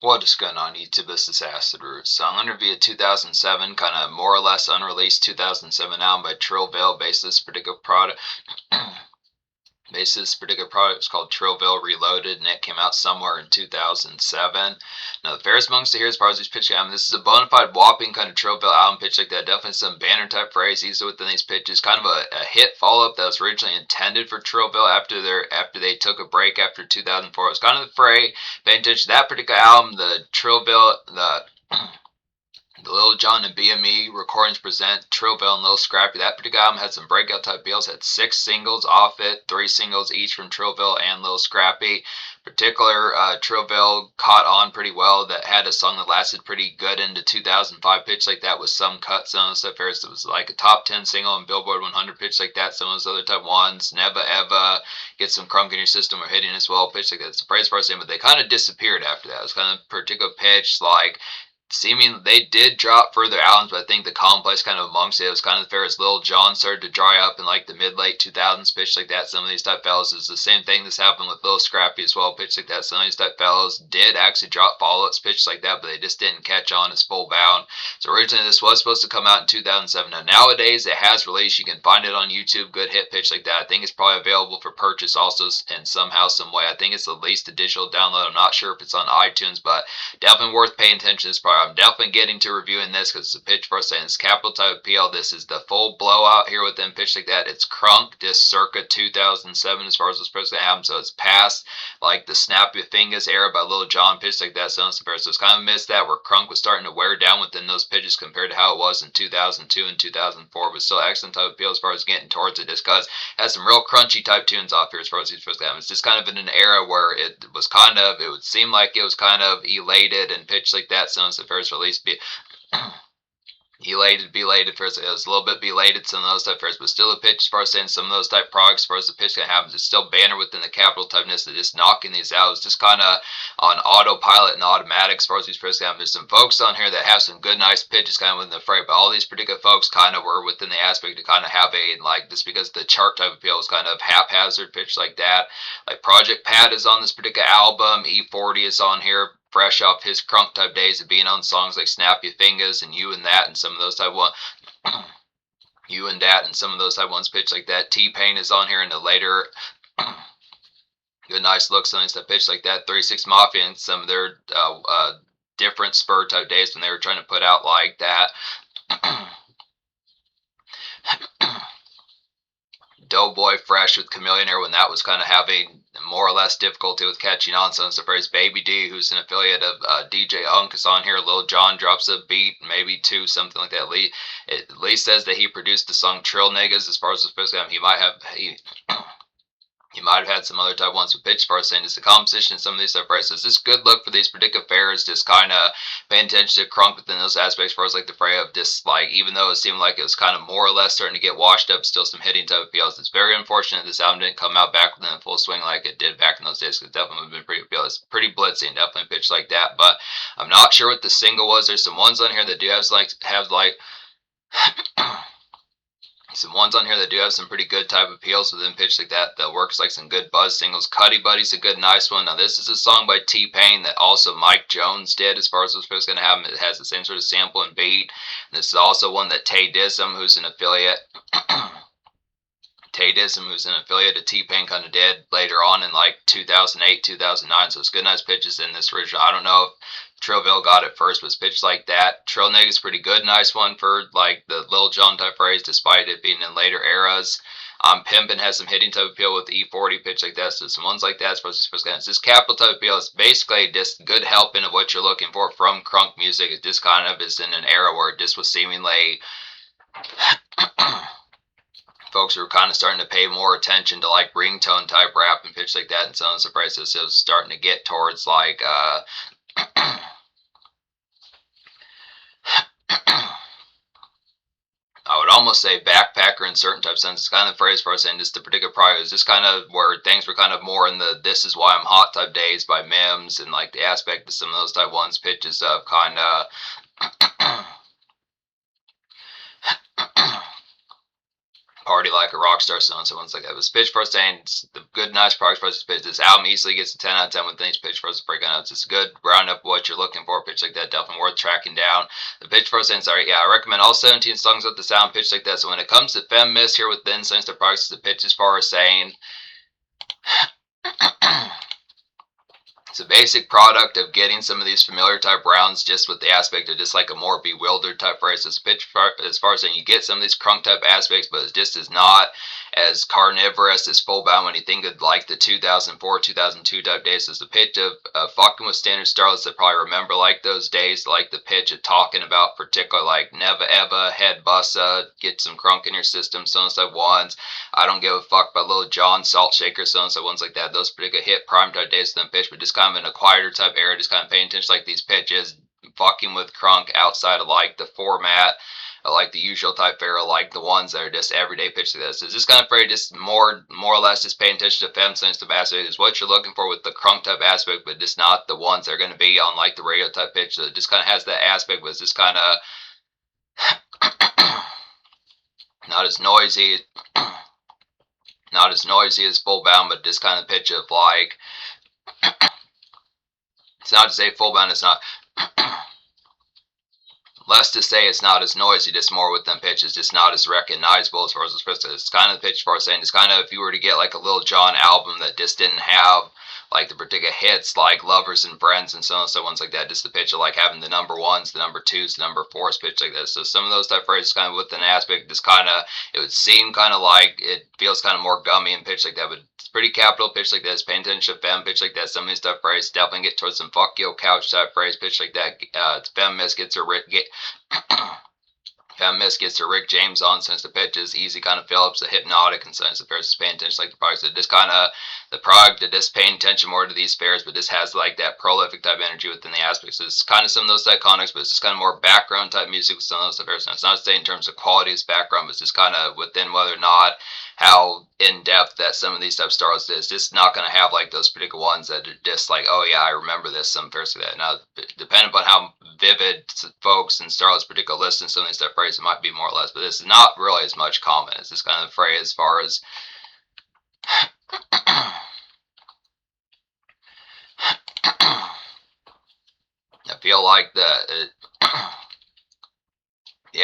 What is going on YouTube? This is Acid Roots. So I'm going to review a 2007, kind of more or less unreleased 2007 album by Trillville, based this particular product. This particular product is called Trillville Reloaded, and it came out somewhere in 2007. Now, the fairest amongst the here as far as these pitch album, this is a bona fide whopping kind of Trillville album pitch like that. Definitely some banner type phrases within these pitches. Kind of a hit follow up that was originally intended for Trillville after they took a break after 2004. It was kind of the fray. Paying attention to that particular album, the Trillville, the Lil Jon and BME recordings present Trillville and Lil Scrappy. That particular album had some breakout type deals, had 6 singles off it, 3 singles each from Trillville and Lil Scrappy. Particular Trillville caught on pretty well. That had a song that lasted pretty good into 2005, pitch like that with some cuts on stuff. It was like a top 10 single on Billboard 100, pitch like that. Some of those other type ones, Never Ever, Get Some Crunk in Your System, or Hitting as well, pitch like that. It's a praise for us, but they kind of disappeared after that. It was kind of a particular pitch, like seeming they did drop further albums, but I think the commonplace kind of amongst it was kind of fair as Lil Jon started to dry up in like the mid-late 2000s, pitch like that. Some of these type fellows is the same thing that's happened with Lil Scrappy as well, pitch like that. Some of these type fellows did actually drop follow-ups, pitch like that, but they just didn't catch on as full bound. So originally this was supposed to come out in 2007. Now nowadays it has released. You can find it on YouTube. Good hit, pitch like that. I think it's probably available for purchase also in somehow, some way. I think it's at least a digital download. I'm not sure if it's on iTunes, but definitely worth paying attention to this part. I'm definitely getting to reviewing this because it's a pitch for us, and it's capital type appeal. This is the full blowout here with them pitch like that. It's Crunk, this circa 2007 as far as this supposed to happen. So it's past like the Snap Your Fingers era by Lil Jon, pitch like that. So it's kind of missed that where Crunk was starting to wear down within those pitches compared to how it was in 2002 and 2004. But still excellent type appeal as far as getting towards it, just because it has some real crunchy type tunes off here as far as these supposed to happen. It's just kind of in an era where it would seem like it was kind of elated and pitched like that since the first release. Belated first. It was a little bit belated, some of those type first, but still a pitch as far as saying some of those type products as far as the pitch that happens. It's still banner within the capital typeness of just knocking these out. It's just kind of on autopilot and automatic as far as these pitches happen. There's some folks on here that have some good, nice pitches kind of within the fray, but all these particular folks kind of were within the aspect to kind of have a, like, just because the chart type appeal is kind of haphazard pitch like that. Like Project Pat is on this particular album. E40 is on here, fresh off his Crunk type days of being on songs like Snap Your Fingers and You and That and some of those type ones. You and That and some of those type ones pitch like that. T-Pain is on here in the later good nice looks on stuff pitch like that. 36 Mafia and some of their different spur type days when they were trying to put out like that. Doughboy Fresh with Chameleonaire when that was kind of having more or less difficulty with catching on. So it's the phrase Baby D, who's an affiliate of DJ Unk, is on here. Lil Jon drops a beat, maybe 2, something like that. Lee says that he produced the song Trill Niggas as far as the supposed to. He might have had some other type ones with pitch far saying it's the composition some of these stuff, right? So it's just good look for these particular fairs, just kind of paying attention to Crunk within those aspects as far as like the fray of just like, even though it seemed like it was kind of more or less starting to get washed up, still some hitting type appeals. It's very unfortunate this album didn't come out back within full swing like it did back in those days, because it definitely would have been pretty appealing. It's pretty blitzing, definitely pitched like that, but I'm not sure what the single was. There's some ones on here that do have some ones on here that do have some pretty good type appeals within pitch like that. That works like some good buzz singles. Cuddy Buddy's a good nice one. Now this is a song by T-Pain that also Mike Jones did as far as what's supposed to happen. It has the same sort of sample and beat. And this is also one that Tay Dism, who's an affiliate of T-Pain, kind of did later on in like 2008, 2009. So it's good nice pitches in this original. I don't know if Trillville got it first, was pitched like that. Trill Niggas pretty good, nice one for like the Lil Jon type phrase, despite it being in later eras. Pimpin' has some hitting type appeal with the E40 pitch like that, so some ones like that. Supposed to it's this capital type appeal. It's basically just good helping of what you're looking for from Crunk music. It just kind of is in an era where it just was seemingly folks were kind of starting to pay more attention to like ringtone type rap and pitch like that, and some surprises. It was starting to get towards like I would almost say backpacker in certain type of sense. It's kind of the phrase for us, and just the particular product is just kind of where things were kind of more in the "This Is Why I'm Hot" type days by Mims, and like the aspect of some of those type ones pitches of kind of party like a rock star, so and so ones like that. But Pitch for saying it's the good, nice progress for this pitch. This album easily gets a 10 out of 10 with these Pitch for breaking out. It's a good roundup of what you're looking for. Pitch like that, definitely worth tracking down. The Pitch for saying, sorry, yeah, I recommend all 17 songs with the sound pitch like that. So when it comes to Fem Miss here with the Incense, the products, the pitch as far as saying. It's a basic product of getting some of these familiar type rounds just with the aspect of just like a more bewildered type phrase. As pitch as far as saying you get some of these crunk type aspects, but it just is not as carnivorous as full bound when you think of like the 2004, 2002 type days. As the pitch of fucking with standard starlets that probably remember like those days, like the pitch of talking about particular like Neva Eva, Head Bussa, get some crunk in your system, so and so ones. I don't give a fuck by Lil Jon, Salt Shaker, so and so ones like that. Those particular hit prime type days to them pitch, but just kind of an quieter type era, just kind of paying attention like these pitches, fucking with crunk outside of like the format, like the usual type era, like the ones that are just everyday pitch like this. So just kind of afraid, just more or less just paying attention to fem sensitive aspect is what you're looking for with the crunk type aspect, but just not the ones that are going to be on like the radio type pitch. So it just kind of has that aspect, but it's just kind of not as noisy. Not as noisy as full bound, but just kind of pitch of like, it's not to say full bound, it's not, less to say it's not as noisy, just more with them pitches, just not as recognizable as far as it's kind of the pitch for saying it's kind of if you were to get like a Lil Jon album that just didn't have like the particular hits like Lovers and Friends and so on and so ones like that, just the pitch of like having the number ones, the number twos, the number fours pitch like this. So some of those type phrases kind of with an aspect, just kind of, it would seem kind of like it feels kind of more gummy and pitch like that, but it's pretty capital pitch like this, paying attention to fem pitch like that. Some of these type phrases definitely get towards some fuck yo couch type phrase pitch like that. Fem Miss gets her Fem Miss gets her Rick James on since the pitches, easy kind of Phillips, the hypnotic, and since the fairs is paying attention like the products that just kind of the product that just paying attention more to these fairs, but this has like that prolific type energy within the aspects. So it's kind of some of those iconics, but it's just kind of more background type music with some of those affairs. Now, it's not to say in terms of quality as background, but it's just kind of within whether or not how in depth that some of these type stars is. Just not going to have like those particular ones that are just like, oh yeah, I remember this, some fairs like that. Now, depending upon how vivid folks and starlets particular listen some of these type phrases, it might be more or less, but this is not really as much common. It's this kind of phrase as far as I feel like the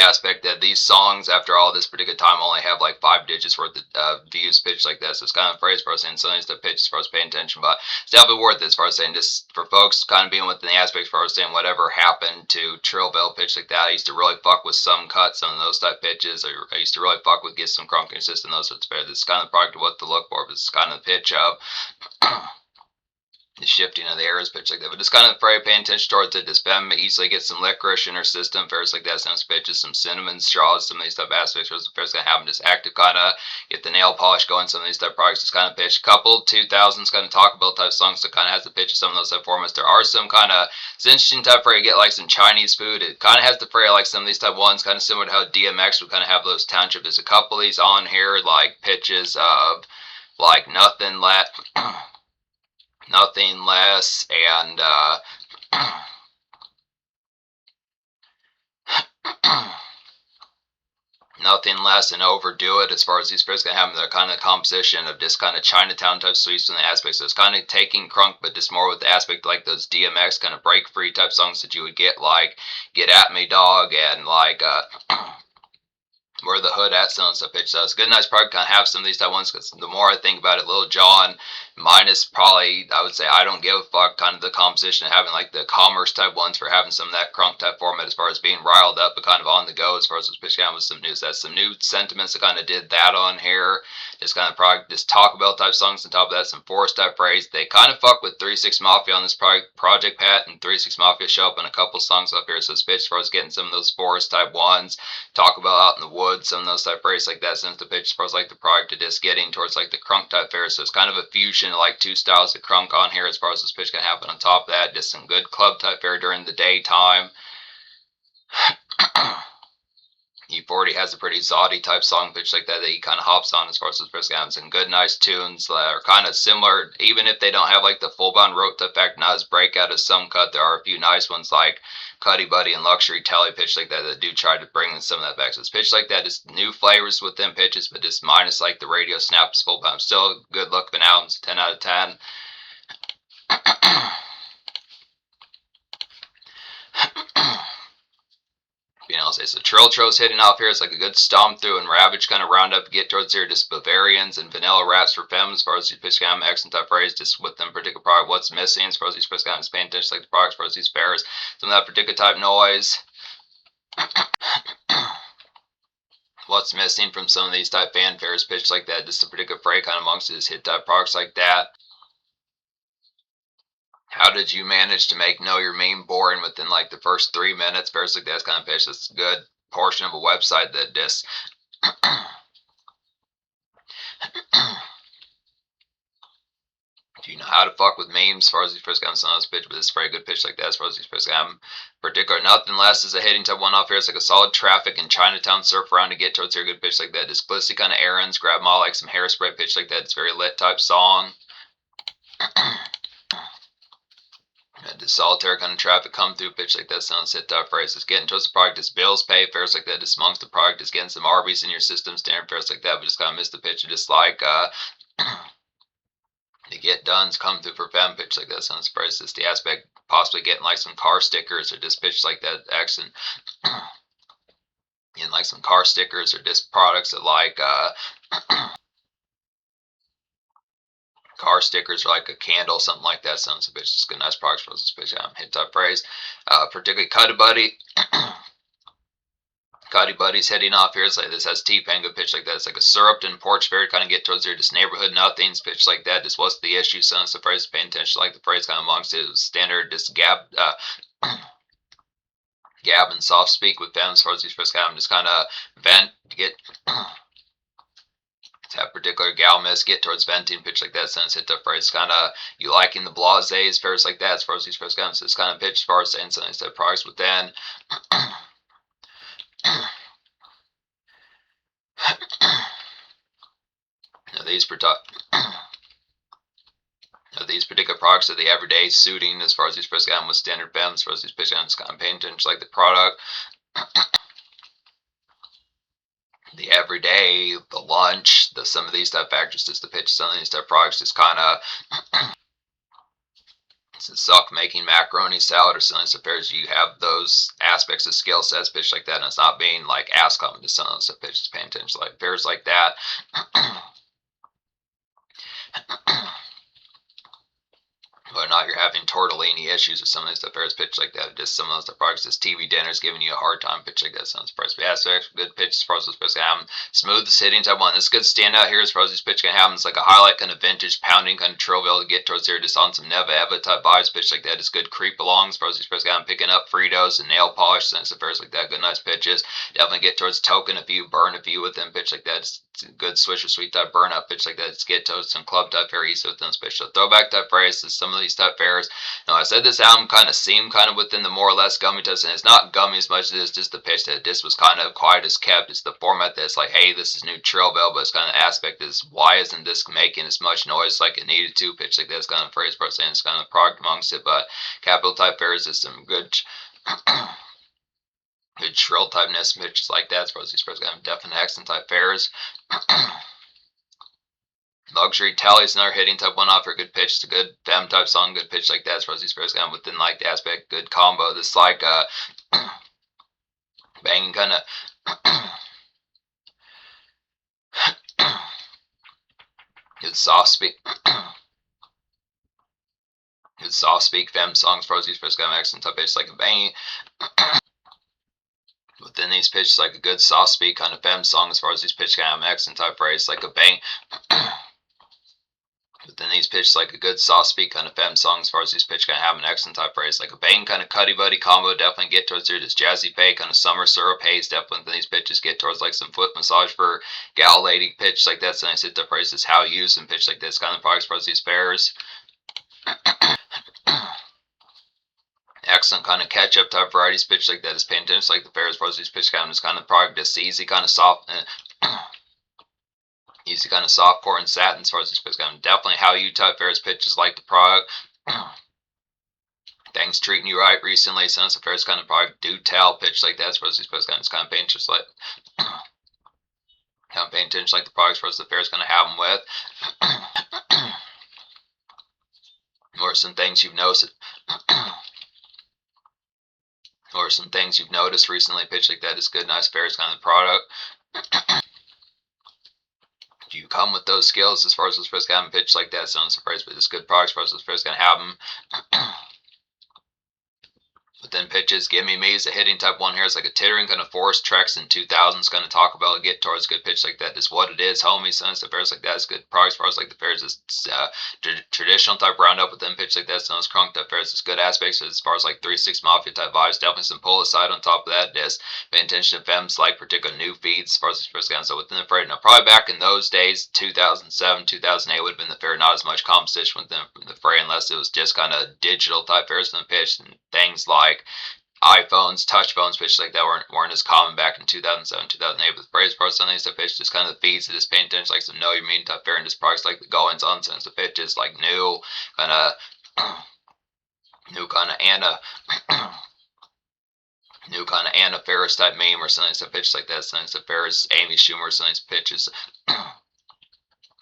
aspect that these songs, after all this particular time, only have like 5 digits worth of views pitched like this. So it's kind of a phrase for us saying something to pitch as far as paying attention, but it's definitely worth it as far as saying just for folks kind of being within the aspects for us saying whatever happened to Trillville pitch like that. I used to really fuck with some cuts, some of those type pitches. I used to really fuck with get some crunk and system, those sorts of pairs. It's kind of the product of what to look for, but it's kind of the pitch of the shifting of the eras, pitch like that. But just kind of afraid paying attention towards it. This femme easily get some licorice in her system, fairs like that, some pitches, some cinnamon straws, some of these type aspects. Whereas the fair's gonna have them just active, kind of get the nail polish going. Some of these type products just kind of pitch. Couple 2000s kind of talk about type songs that kind of has the pitch of some of those type formats. There are some kind of, it's interesting type where you get like some Chinese food. It kind of has the fray like some of these type ones, kind of similar to how DMX would kind of have those township. There's a couple of these on here like pitches of like nothing left. Nothing less and nothing less and overdo it as far as these pairs can have their kind of composition of just kind of Chinatown type sweeps and the aspects. So it's kind of taking crunk, but just more with the aspect like those DMX kind of break free type songs that you would get like Get At Me Dog and like Where the Hood At, so and so pitch. So it's a good, nice product. Kind of have some of these type ones because the more I think about it, Lil Jon, minus probably, I would say I don't give a fuck, kind of the composition of having like the commerce type ones for having some of that crunk type format as far as being riled up, but kind of on the go as far as this pitch out with some news. That's some new sentiments that kind of did that on here. Just kind of product, just talk about type songs on top of that, some forest type phrase. They kind of fuck with 36 Mafia on this project, Pat, and 36 Mafia show up in a couple songs up here. So it's pitch as far as getting some of those forest type ones, talk about out in the woods, some of those type phrases like that. Since the pitch as far as like the product to just getting towards like the crunk type fair. So it's kind of a fusion of like 2 styles of crunk on here as far as this pitch can happen. On top of that, just some good club type fare during the daytime. E40 has a pretty zaudy type song pitch like that he kind of hops on as far as his first albums, and good nice tunes that are kind of similar, even if they don't have like the full blown rote effect, not as breakout as some cut. There are a few nice ones like Cuddy Buddy and Luxury Telly pitch like that do try to bring in some of that back. So it's pitch like that, just new flavors within pitches, but just minus like the radio snaps full blown. Still a good look of an album, 10 out of 10. You know, so Trillville's hitting off here. It's like a good stomp through and ravage kind of roundup to get towards here. Just Bavarians and vanilla raps for femmes as far as these pitch game accent type phrase, just with them particular product. What's missing as far as these pitch game paying attention like the products as far as these pairs. Some of that particular type noise. What's missing from some of these type fanfares pitched like that. Just a particular fray kind of amongst these hit type products like that. How did you manage to make Know Your Meme boring within like the first 3 minutes? Versus like that's kind of pitch. That's a good portion of a website that just do you know how to fuck with memes as far as these first guys on this pitch, but it's a very good pitch like that as far as these first guys. Particular nothing less is a hitting type one off here. It's like a solid traffic in Chinatown surf around to get towards here. Good pitch like that. Just glitzy kind of errands, grab them all like some hairspray pitch like that. It's very lit type song. The solitaire kind of traffic come through pitch like that sounds hit type phrases. Getting towards the product is bills pay, fares like that. Just amongst the product is getting some Arby's in your system, standard fares like that, but just kind of missed the pitch. Just like the get done's come through for femme pitch like that sounds phrases. The aspect possibly getting like some car stickers or just pitch like that accent. In like some car stickers or just products that like car stickers or like a candle, something like that. Sounds a bitch. Just good, nice products for this bitch. Hit type phrase. Particularly Cuddy Buddy. Cuddy Buddy's heading off here. It's like this has T-Pain good pitch like that. It's like a syruped and porch fair kind of get towards there. Just neighborhood nothings pitch like that. Just what's the issue? Sounds the phrase paying attention like the phrase kind of amongst it. Standard just gab and soft speak with them as far as these first guys. Just kind of vent to get that particular gal miss get towards venting pitch like that since hit the phrase kind of you liking the blase fairs like that as far as these first guns. It's kind of pitch as far as saying something instead of products within. Now these particular products are the everyday suiting as far as these first guns with standard femme as far as these pitch guns kind of paying attention like the product. The everyday, the lunch, some of these type factors, just the pitch, some of these type products, just kind of suck making macaroni salad or something. So pairs you have those aspects of skill sets pitched like that, and it's not being like ass coming to some of those pitches, paying attention like pairs like that. Whether or not you're having tortellini issues or some of these stuff, there's pitch like that. Just some of those products, this TV dinners giving you a hard time, pitch like that. Sounds surprised. But yeah, so good pitch as far as this pitch can happen. Smooth hittings I want. This good standout here as far as this pitch can happen. It's like a highlight kind of vintage pounding kind of Trillville to get towards here, just on some Neva Eva type vibes, pitch like that. Just good creep along as far as this pitch can happen. Picking up Fritos and nail polish, and affairs like that. Good nice pitches. Definitely get towards token a few, burn a few with them, pitch like that. It's good swisher sweet type burn up pitch like that. It's get toast and club type fair easy with them pitch. So throwback type phrases, some of these type fairs. Now I said this album kind of seemed kind of within the more or less gummy types, and it's not gummy as much as it is just the pitch that this was kind of quiet as kept. It's the format that's like, hey, this is new Trillville, but it's kind of aspect is why isn't this making as much noise like it needed to? Pitch like this kind of phrase part saying it's kind of product amongst it, but capital type fairs is some good good shrill typeness pitches like that. As far as these pairs got definite accent type fairs. Luxury Tally's another hitting type one off for a good pitch. It's a good femme type song, good pitch like that. As far as these pairs got within like the aspect, good combo. This like banging kind of good soft speak. Good soft speak femme songs. As far as these pairs got accent type pitch like a banging. Within these pitches, like a good soft speak kind of femme song. As far as these pitch kind of accent type phrase, like a bang. Within these pitches, like a good soft speak kind of femme song. As far as these pitch kind of have an accent type phrase, like a bang kind of Cuddy Buddy combo. Definitely get towards here. This jazzy pay kind of summer syrup haze. Definitely within these pitches get towards like some foot massage for gal lady pitch like that. So nice hit the phrase is how you use and pitch like this kind of products. As far as these pairs. excellent kind of catch-up type varieties pitch like that is paying attention like the fair as far as these pitch count is kind of product just easy kind of soft easy kind of soft core and satin as far as these pitch count. Definitely how you type fairs pitches like the product. Things treating you right recently, since the fair's kind of product do tell pitch like that as far as these pitch count is kind of paying attention like kind of paying attention like the products for the fair's going to have them with. Or some things you've noticed. Or some things you've noticed recently pitch like that is good, nice, fair's kind of product. You come with those skills as far as those fair's going to pitch like that, so I'm surprised, but it's good products as far as those fair's going to have them. But then pitches, Give Me Me is a hitting type one here. It's like a tittering kind of forest tracks in 2000s. Going to talk about get towards good pitch like that. Is what it is, homie. Since the fairs like that is good products. As far as like the fairs is traditional type roundup with them pitch like that. Since Crunk type fairs is good aspects. As far as like 3-6 Mafia type vibes, definitely some pull aside on top of that. Just paying attention to femmes like particular new feeds as far as the fairs goes. So within the fair, now probably back in those days, 2007, 2008 would have been the fair. Not as much competition with them from the fray unless it was just kind of digital type fairs in the pitch and things like iPhones, touch phones, pitches like that weren't as common back in 2007, 2008. But the phrase parts, some of these pitch just kind of the feeds that just paying attention, like some know your mean type fair and just products like the goings on since the pitches like new kind of Anna Faris type meme or something that pitches like that. Something that Faris, Amy Schumer, something that pitches.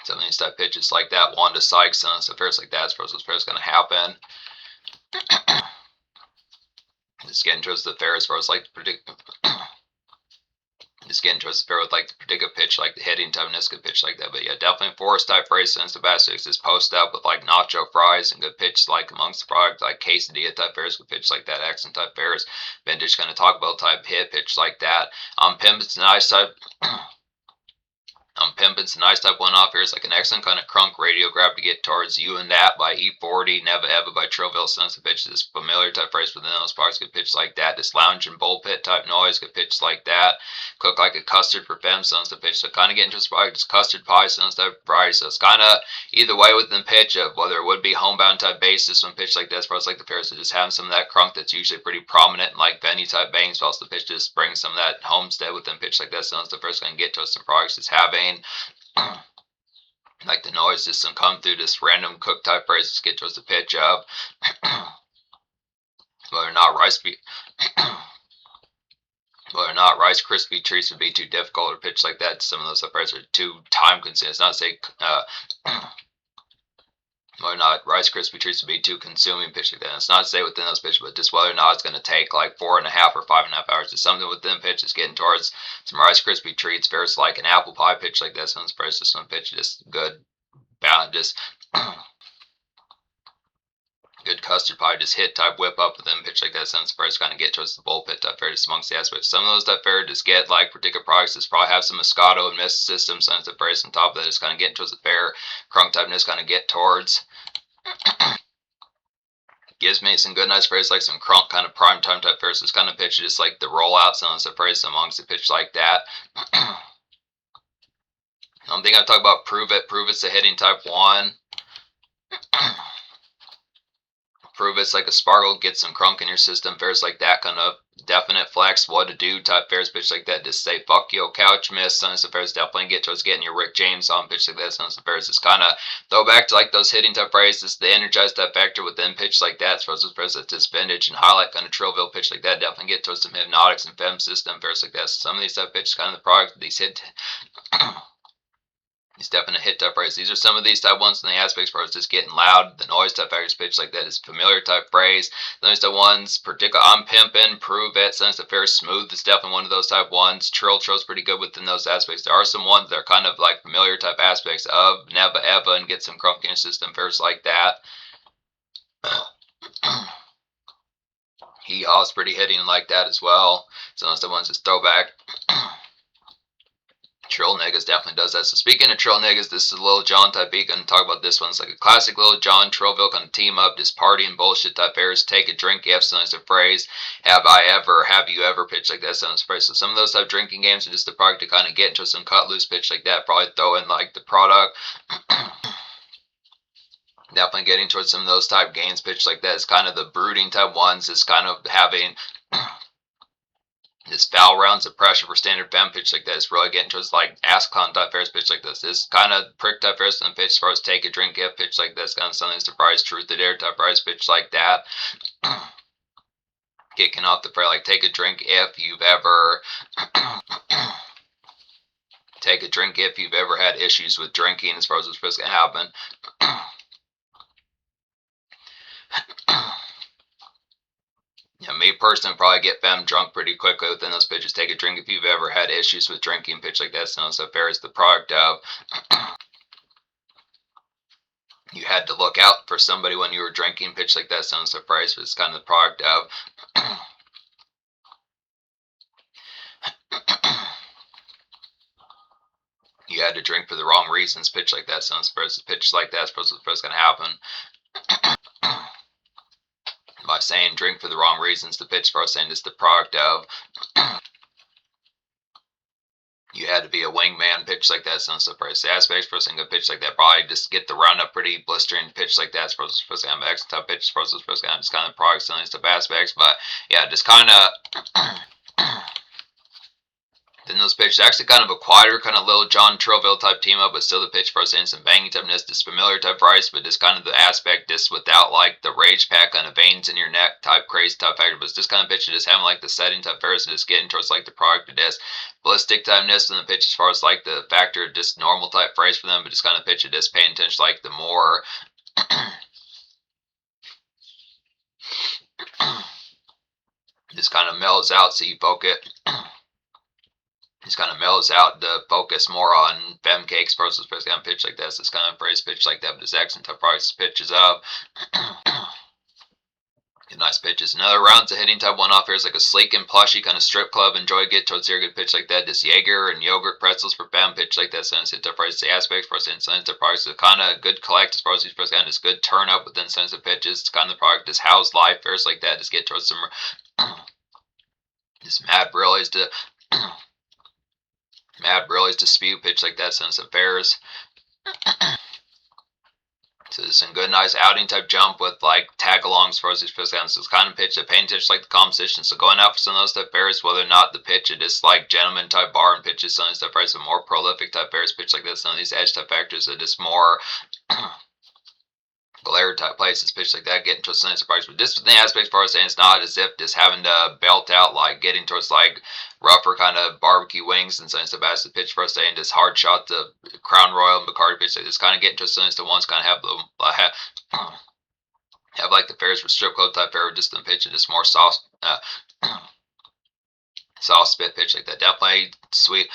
Some of these type pitches like that, Wanda Sykes, something that Faris like that. As far as those fairs going to happen. Just getting towards the fair as far as like the predict. Just getting towards the fair with like the predictive pitch, like the hitting type Niska pitch like that. But yeah, definitely forest type phrase since the basics is post up with like nacho fries and good pitch like amongst the product like quesadilla type fairs, good pitch like that, accent type fairs, vintage kind of Taco Bell type hit pitch like that. Pimp's nice type. Pimpin's a nice type one off here. It's like an excellent kind of crunk radio grab to get towards You and That by E40, Never Ever by Trillville. Since the pitch is familiar type phrase within those parts, good pitch like that. This lounge and bull pit type noise, good pitch like that. Cook like a custard for femme, since the pitch. So kind of getting to this product, just custard pie, since type variety. So it's kind of either way within the pitch of whether it would be homebound type basis when pitch like that, as far as like the pairs, so just having some of that crunk that's usually pretty prominent in like venue type bangs, whilst the pitch just brings some of that homestead within pitch like that. So the first going to get to us some products is having like the noise just some come through this random cook type phrases get towards the pitch of whether or not Rice Krispie treats would be too difficult or pitch like that. Some of those phrases are too time consuming. It's not to say whether or not Rice Krispie treats would be too consuming pitch like that. And it's not to say within those pitches, but just whether or not it's going to take like 4.5 or 5.5 hours. It's something within pitches getting towards some Rice Krispie treats versus like an apple pie pitch like that. Someone's price just one pitch, just good, just good custard pie, just hit type whip up with them pitch like that. Someone's price kind of get towards the bull pit type fair, just amongst the aspects. Some of those type fair just get like particular products that probably have some Moscato and Mist system. Some type fair on top of that is kind of getting towards the fair. Crunk type just kind of get towards. Gives me some good nice phrases like some crunk kind of prime time type fairs. This kind of pitch just like the rollouts and some phrases amongst the pitch like that. I think I talk about Prove It. Prove It's a hitting type one. Prove It's like a sparkle, get some crunk in your system. Fairs like that kind of definite flex, what to do type fairs pitch like that. Just say fuck your couch miss. Some of the fairs definitely get towards getting your Rick James on pitch like that. Some of the fairs is kind of throw back to like those hitting type phrases, the energized type factor within pitch like that. As far as those fairs that's just vintage and highlight kind of Trillville pitch like that. Definitely get towards some hypnotics and femme system fairs like that. So some of these type pitches kind of the product these hit. These definite hit type phrases. These are some of these type ones in the aspects where it's just getting loud. The noise type factors pitch like that is familiar type phrase. Those the ones, particular I'm pimping, Prove It, Sense of Fair, Smooth is definitely one of those type ones. Trill's pretty good within those aspects. There are some ones that are kind of like familiar type aspects of Never Ever and get some crunk in your system fairs like that. Hee Haw's pretty hitting like that as well. So those the ones just throwback. Trill Niggas definitely does that. So speaking of Trill Niggas, this is Lil Jon type beat. Gonna talk about this one. It's like a classic Lil Jon, Trillville kind of team up, just party and bullshit type airs. Take a drink, if someone's a phrase. Have I ever, have you ever pitch like that sounds phrase. So some of those type drinking games are just the product to kind of get into some cut loose pitch like that. Probably throw in like the product. Definitely getting towards some of those type gains pitch like that. It's kind of the brooding type ones. It's kind of having this foul rounds of pressure for standard fem pitch like that. It's really getting towards like ass clown type Ferris pitch like this. This kind of prick type Ferris and pitch as far as take a drink give pitch like this. Kind of something surprise truth to dare type rise pitch like that. Kicking off the prayer like take a drink if you've ever take a drink if you've ever had issues with drinking as far as what's supposed to happen. Yeah, me personally probably get fem drunk pretty quickly within those pitches. Take a drink if you've ever had issues with drinking pitch like that. So fair is the product of you had to look out for somebody when you were drinking pitch like that. Sounds surprised, but it's kind of the product of you had to drink for the wrong reasons pitch like that. Sounds surprised. Pitch like that's supposed to happen. By saying drink for the wrong reasons, the pitch for us saying is the product of you had to be a wingman pitch like that. Sounds surprised. The aspects for saying a pitch like that probably just get the round up pretty blistering pitch like that. Supposed to have X type pitch. Supposed to have just kind of product selling stuff aspects, but yeah, just kind of. Then those pitches actually kind of a quieter, kind of Lil Jon Trillville type team up, but still the pitch for us saying some banging typeness, this familiar type price, but just kind of the aspect just without like the rage pack kind of veins in your neck type crazy type factor, but it's just kind of pitch just having like the setting type Ferris and just getting towards like the product of this ballistic typeness and the pitch as far as like the factor of just normal type phrase for them, but just kind of pitch it just paying attention like the more just kind of mellows out so you focus. Just kind of mellows out to focus more on fem cakes versus on pitch like this. It's kind of phrase pitch like that, but this accent type price pitches up. Nice pitches. Another rounds of hitting type one off here is like a sleek and plushy kind of strip club. Enjoy get towards here. Good pitch like that. This Jaeger and yogurt pretzels for fem pitch like that. Sense type price. The aspects for sense type price. So kind of good collect as far as these price kind of good turn up within sense of pitches. It's kind of the product. This house life fairs like that. Just get towards some this mad brillies to Mad Brillies to spew pitch like that since affairs. So this is a good nice outing type jump with like tag alongs for these pitch down. So it's kind of pitch that paying attention like the competition. So going out for some of those type pairs, whether or not the pitch it is like gentleman type bar and pitches, some of these type pairs, some more prolific type pairs pitch like this. Some of these edge type factors are just more glare type places, pitch like that, getting to a sense of price. But just the aspects for us saying it's not as if just having to belt out like getting towards like rougher kind of barbecue wings and sense of as the pitch for us saying just hard shot the Crown Royal and Bacardi pitch like just kind of getting to a sense to once kind of have the have like the fairs for strip club type fair just the pitch and just more soft soft spit pitch like that. Definitely sweet.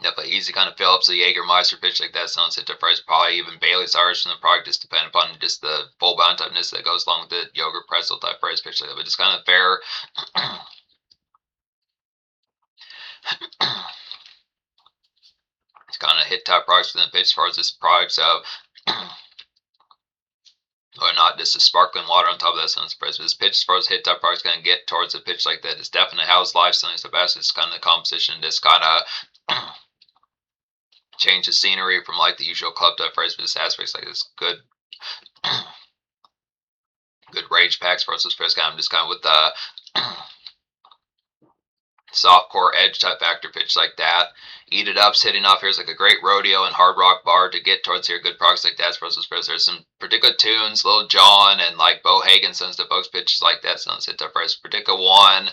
Definitely easy kind of fill up. So Jägermeister pitch like that sounds hit to price. Probably even Bailey's Irish from the product, just depending upon just the full bound typeness that goes along with the yogurt pretzel type price pitch like that. But just kind of fair. It's kind of hit type products for the pitch as far as this products of or not just a sparkling water on top of that sounds price. But this pitch as far as hit type products going to get towards a pitch like that. It's definitely how's life something the best. It's kind of the composition. This kind of change the scenery from like the usual club type phrase, but this aspects like this good good rage packs versus first kind of just kind of with the soft core edge type factor pitch like that. Eat It Up's hitting off here is like a great rodeo and hard rock bar to get towards here. Good products like that versus first. There's some particular tunes, Lil Jon and like Bo Hagen sends to folks pitches like that. Sounds hit type phrase. Particular one.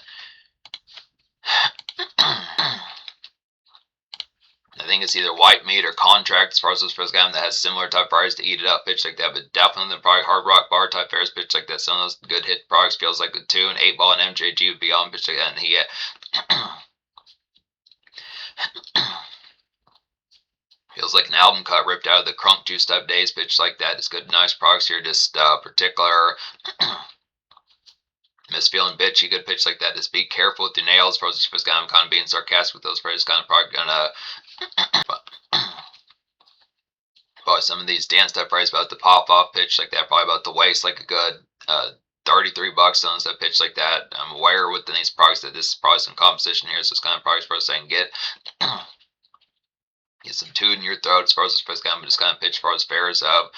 I think it's either white meat or contract as far as this first guy that has similar type fries to Eat It Up pitch like that, but definitely the probably hard rock bar type fairs pitch like that. Some of those good hit products feels like the 2 and 8 ball and MJG would be on pitch like that, and he feels like an album cut ripped out of the Crunk Juice type days pitch like that. It's good, nice products here. Just particular. Miss Feeling Bitchy, good pitch like that. Just be careful with your nails. For this first guy, I'm kind of being sarcastic with those phrases. Kind of probably gonna probably some of these dance type phrases about the pop off pitch like that. Probably about the waist, like a good $33 on that pitch like that. I'm aware within these products that this is probably some competition here, so it's kind of products for us saying get Get some toot in your throat as far as this first game, just kind of pitch as far as fair is up.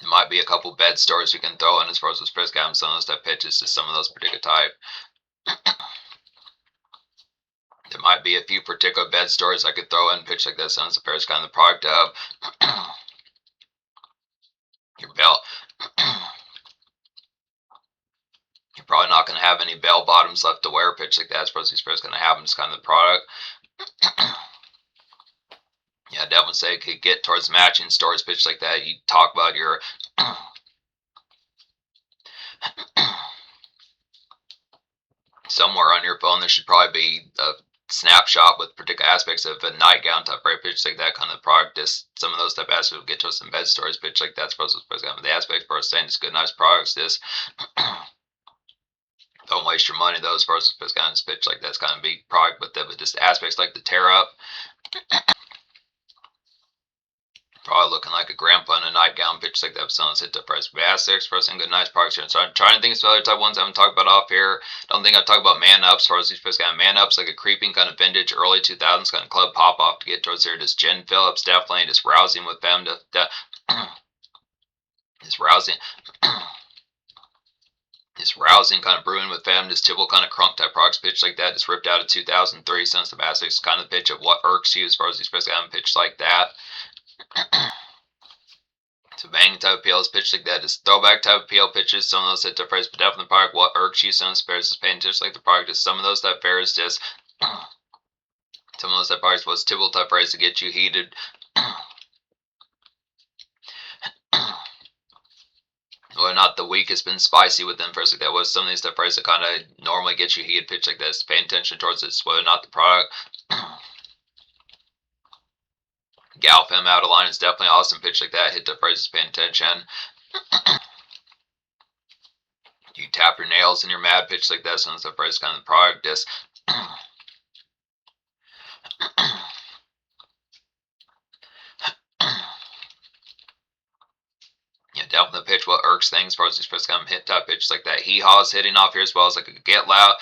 There might be a couple bed stories we can throw in as far as this first game, some of those type pitches to some of those particular type. There might be a few particular bed stories I could throw in pitch like that, since the fair is kind of the product of your bell. You're probably not going to have any bell bottoms left to wear pitch like that. As far as these pairs going to have them, it's kind of the product. Yeah, I definitely say it could get towards matching stories pitch like that. You talk about your somewhere on your phone there should probably be a snapshot with particular aspects of a nightgown type right pitch like that kind of product. Just some of those type of aspects will get to some bed stories pitch like that. Supposed to the aspects for us saying it's good, nice products. This don't waste your money though. As far as this kind of pitch like that's kind of big product, but just aspects like the tear up. Probably looking like a grandpa in a nightgown pitch like that. Someone's hit the price. Bass expressing good, nice products here. So I'm trying to think of some other type ones I haven't talked about off here. Don't think I've talked about man ups. As far as these first kind of man ups, like a creeping kind of vintage early 2000s kind of club pop off to get towards here. Just Jen Phillips definitely just rousing with them to just rousing. Just rousing kind of brewing with them. Just Trillville kind of crunk type products pitch like that. Just ripped out of 2003 since the basics kind of the pitch of what irks you as far as these first kind of pitch like that. So bang type appeals pitch like that is throwback type appeal pitches. Some of those hit the phrase, but definitely the product. What irks you? Some of those pairs is paying attention like the product is. Some of those type pairs just some of those type products was Trillville type phrase to get you heated. Well, not the weakest, been spicy with them first like that. Was some of these type phrases that kind of normally get you heated pitch like this. Paying attention towards it, whether or not the product. Gal Femme out of line is definitely awesome pitch like that. Hit the phrases, paying attention. You tap your nails in your mad pitch like that. Some of the phrase kind of the product. Just yeah, definitely the pitch what irks things as far as these first kind of hit type pitch like that. Hee haws hitting off here as well as like a get loud.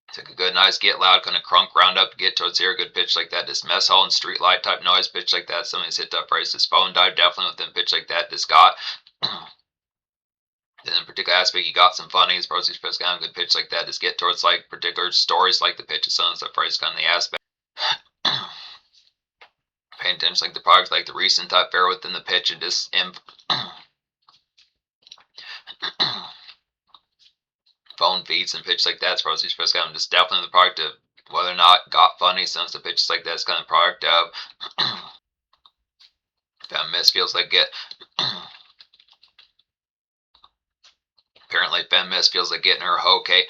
It's like a good, nice get loud kind of crunk round up to get towards here. Good pitch like that. This mess hall and street light type noise pitch like that. Some of these hit up phrases. Phone dive definitely within pitch like that. This got. Then in particular aspect, you got some funny as far as these first kind of good pitch like that. Just get towards like particular stories like the pitch of some of the phrase kind of the aspect. Paying attention like the products like the recent type fair within the pitch and just phone feeds and pitch like that as far as these first kind of just definitely the product of whether or not got funny. Some of the pitches like that's kind of product of Femme Miss feels like get apparently Femme Miss feels like getting her okay.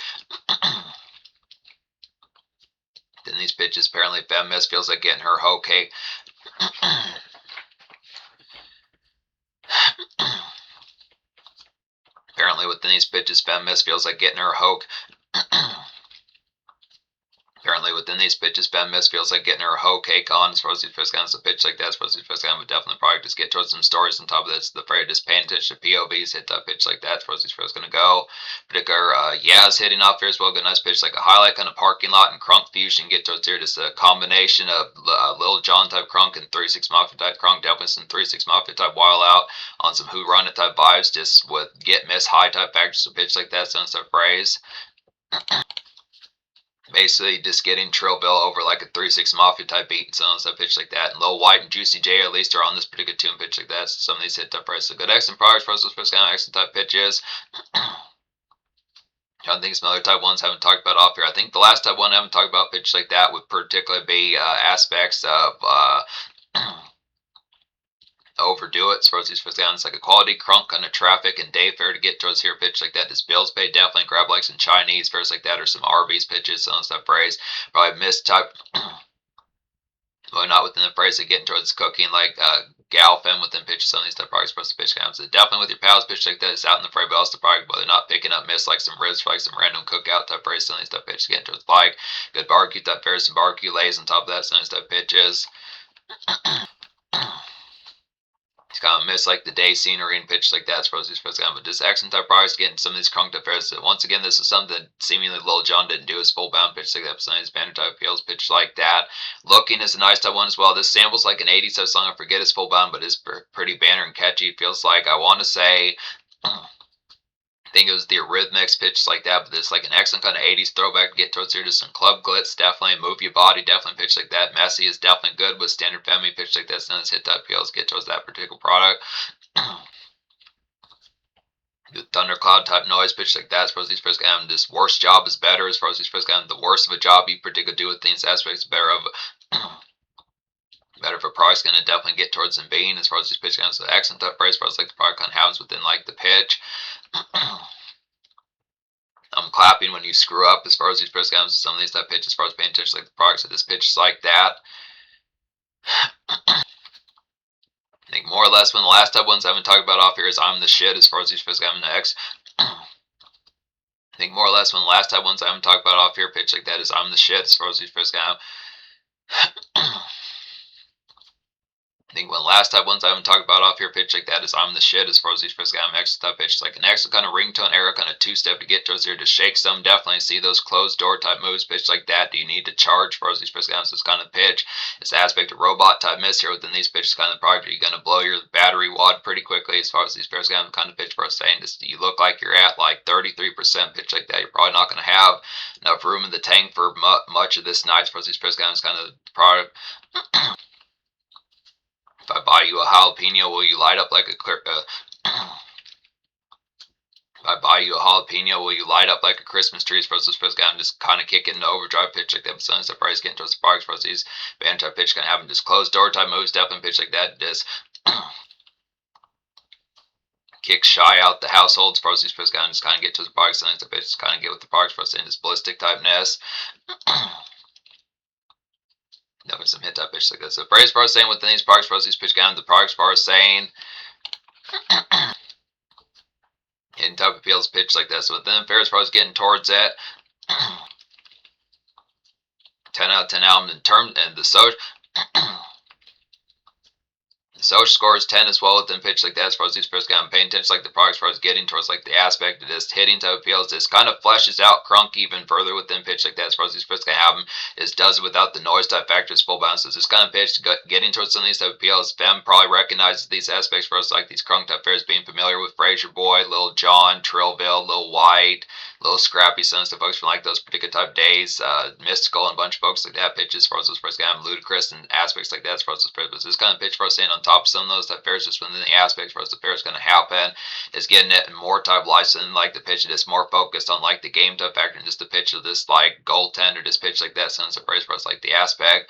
Then these pitches apparently Femme Miss feels like getting her okay. Apparently within these pitches Femme Miss feels like getting her hoke. Apparently within these pitches Femme Miss feels like getting her hoe cake on as far as these first kinds of pitch like that. As far as these first kind of definitely probably just get towards some stories on top of this. The afraid just paying attention to POVs hit that pitch like that. As far as these first gonna go. Particular Yaz hitting off here as well. Good nice pitch like a highlight kind of parking lot and Crunk fusion. Get towards here just a combination of Lil Jon type Crunk and 3-6 Mafia type Crunk. Definitely some 3-6 Mafia type while out on some Who Run It type vibes. Just with get miss high type factors to pitch like that. Sounds like phrase. Basically, just getting Trillville over like a 3-6 Mafia type beat and some of that pitch like that. And Lil White and Juicy J at least are on this particular tune pitch like that. So some of these hit type prices. So good excellent products for us. Those first kind of excellent type pitches. I think some other type ones I haven't talked about off here. I think the last type one I haven't talked about pitch like that would particularly be aspects of overdo it as far as these first it's like a quality crunk kind of traffic and day fare to get towards here pitch like that. This bills paid definitely grab like some Chinese fares like that or some Arby's pitches, some stuff phrase. Probably missed type well not within the phrase of getting towards cooking like gal femme within pitches, some of these type products supposed to pitch counts. So definitely with your pals pitch like that, it's out in the fray, but also the product whether not picking up miss like some ribs for like some random cookout type phrase, some of these type pitches getting towards like good barbecue type fares, some barbecue lays on top of that, some of these type pitches. kind of miss like the day scenery and pitch like that. Supposed to kind of, but this excellent type products getting some of these crunk type pairs. Once again, this is something that seemingly Lil Jon didn't do his full bound pitch like that. Some of these banner type appeals pitch like that. Looking is a nice type one as well. This samples like an 80s type song. I forget his full bound, but it's pretty banner and catchy. It feels like, I want to say, I think it was the Eurythmics pitch like that, but it's like an excellent kind of 80s throwback to get towards here. Just some club glitz, definitely. Move your body, definitely pitch like that. Messy is definitely good with standard Femi pitch like this. And his hit type appeals get towards that particular product. The thundercloud type noise pitch like that. As far as these players can have this worst job is better. As far as these players can have the worst of a job you particularly do with these aspects, better of better for products gonna definitely get towards them being. As far as these pitch counts, the excellent type phrase as far as like the product kind of happens within like the pitch. I'm clapping when you screw up as far as these press counts. Some of these type pitches as far as paying attention like the products of this pitch is like that. I think more or less when the last type ones I haven't talked about off here is I'm the shit as far as these press counts next. I think more or less when the last type ones I haven't talked about off here pitch like that is I'm the shit as far as these press counts. I think one last type ones I haven't talked about off here pitch like that is I'm the shit as far as these first guy extra type pitch. Like an extra kind of ringtone era, kind of two-step to get towards here to shake some. Definitely see those closed door type moves pitch like that. Do you need to charge as far as these first guys? This kind of pitch. This aspect of robot type miss here within these pitches kind of product. Are you going to blow your battery wad pretty quickly as far as these first guys kind of pitch for us saying this? You look like you're at like 33% pitch like that. You're probably not going to have enough room in the tank for much of this night as far as these first guys kind of product. If I buy you a jalapeno, will you light up like a if I buy you a jalapeno, will you light up like a Christmas tree? As far as this first guy, I'm just kind of kicking the overdrive pitch like that. But sometimes the price getting towards the parks. As far as these band type pitch kind of having just closed door type moves, definitely pitch like that. Just kick shy out the household. As far as these first guys, just kind of get to the parks. Sometimes the pitch just kind of get with the parks. For us in this ballistic typeness. Definitely some hit type pitch like this. So phrase bar saying within these products, for these pitch down the products bar saying hitting type appeals pitch like this. So within Ferris bar is getting towards it. 10 out of 10 album in terms and the social score is 10 as well within pitch like that. As far as these first guys, I'm paying attention like the products as far as getting towards like the aspect of this hitting type appeals. This kind of fleshes out Crunk even further within pitch like that. As far as these first guys have them, is does it without the noise type factors, full bounces. This kind of pitch getting towards some of these type of appeals. Fem probably recognizes these aspects for us like these Crunk type fairs being familiar with Fraser Boy, Lil Jon, Trillville, Lil White, Little Scrappy Sons to folks from like those particular type days, Mystical and a bunch of folks like that pitches as far as those first guys, Ludicrous and aspects like that as far as those pairs. This kind of pitch for us saying on top of some of those type pairs, just within the aspects for us the pair is going to happen is getting it in more type license like the pitch. It is more focused on like the game type factor and just the pitch of this like goaltender, this pitch like that. Sends the phrase for us like the aspect.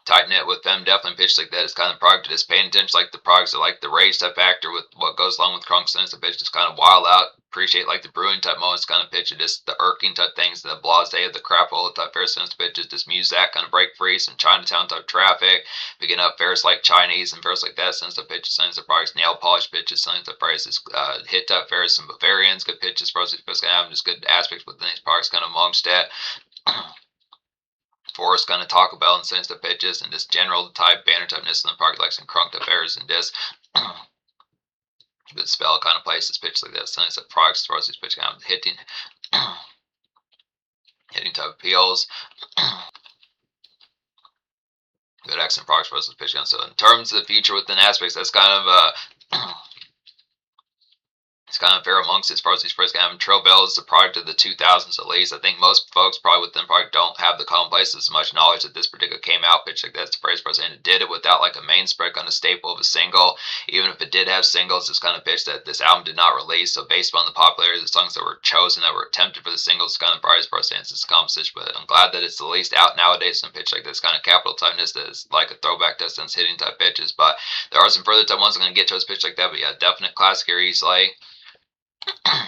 Tighten it with them, definitely pitch like that. It's kind of product is paying attention like the products are like the rage type factor with what goes along with Crunk. Since the pitch is kind of wild out. Appreciate like the brewing type moments kind of pitch. It is the irking type things, the blase, the crap all type fair sense pitches. Just music kind of break free, some Chinatown type traffic. Picking up fairs like Chinese and fairs like that. Since the pitches, since the products, nail polish pitches, since the prices, hit type fairs, some Bavarians, good pitches, for us supposed to have just good aspects within these products kind of amongst it. Forrest kind of talk about and sense the pitches and just general type banner typeness in the park like some Crunk affairs and this good spell kind of places pitch like that. Sense of products as far as these pitch kind of hitting type appeals. Good accent products for us pitch kind. So in terms of the future within aspects, that's kind of it's kind of fair amongst it as far as these first kind of Trillville is the product of the 2000s at least. I think most folks probably within the product don't have the commonplace as much knowledge that this particular came out pitch like that's the phrase for us, and it did it without like a main spread kind of staple of a single. Even if it did have singles, it's kind of pitch that this album did not release. So based on the popularity of the songs that were chosen that were attempted for the singles, kind of prize for us, and it's a composition. But I'm glad that it's at least out nowadays and pitch like this kind of capital typeness that is like a throwback to since hitting type pitches. But there are some further type ones I'm going to get to this pitch like that. But yeah, definite classic here easily.